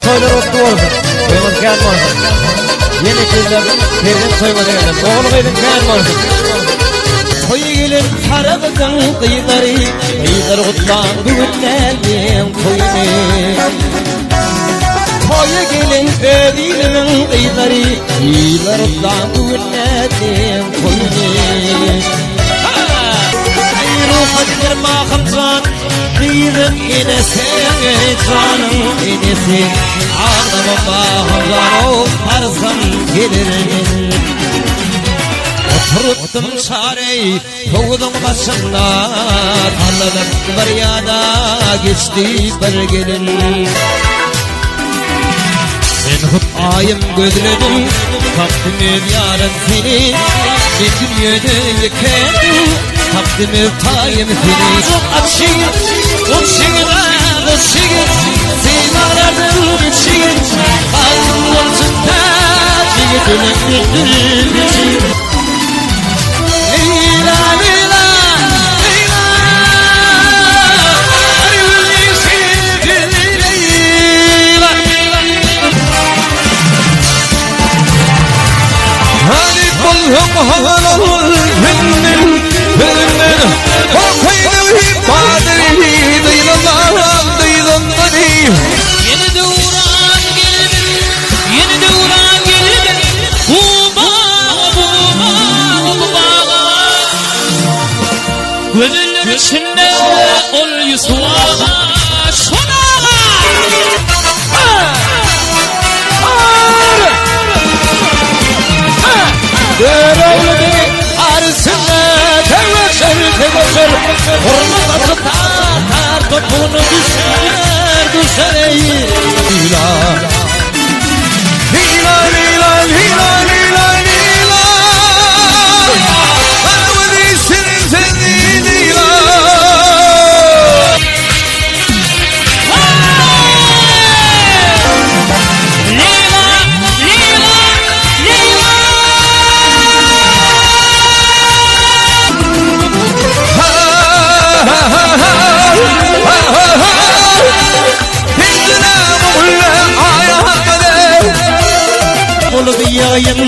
Toylar otlu olsun. Toylar kâr olsun. Yeni kızlardan perden toymadı geldim. Oğlu koydum kâr olsun. Toy gelin sarıgızın kıyıları, kıyıları kutlan bugünlerden toyunu. Toy gelin ödülümün kıyıları, kıyıları kutlan bugünlerden toyunu. Ruhadır mahımcan, kıyırım inesin, canım inesin. Ağlamam mahımcan, o tarzım gelirim. Oturuttum çareyi, toğudum başımda, tarladım bir yana, geçti bir gelin. Ben hep ayım gözledim, kaptım yarın seni, bir dünyada yıkandım. Kaptım öptayım seni. Çok açıyım, uçuyla ışıyım, simalardım içiyim. Ağzım yolcunda, çiğdinin güldürücüyüm. Leyla, Leyla, Leyla, arıyorum sevgili Leyla. Hani kulhum halal benim. Yeni devran geldi, yeni devran geldi. Bu bağa, bu bağa. Gözünün içinde ol Yusuf'a, şunağa. Dörevli arısına teveşer, hormat atı tar topunu düşer ey. Lila, Lila, Lila, Lila, Lila, Lila. Bana değilsin seni Lila. Lila, Lila, Lila. Yayın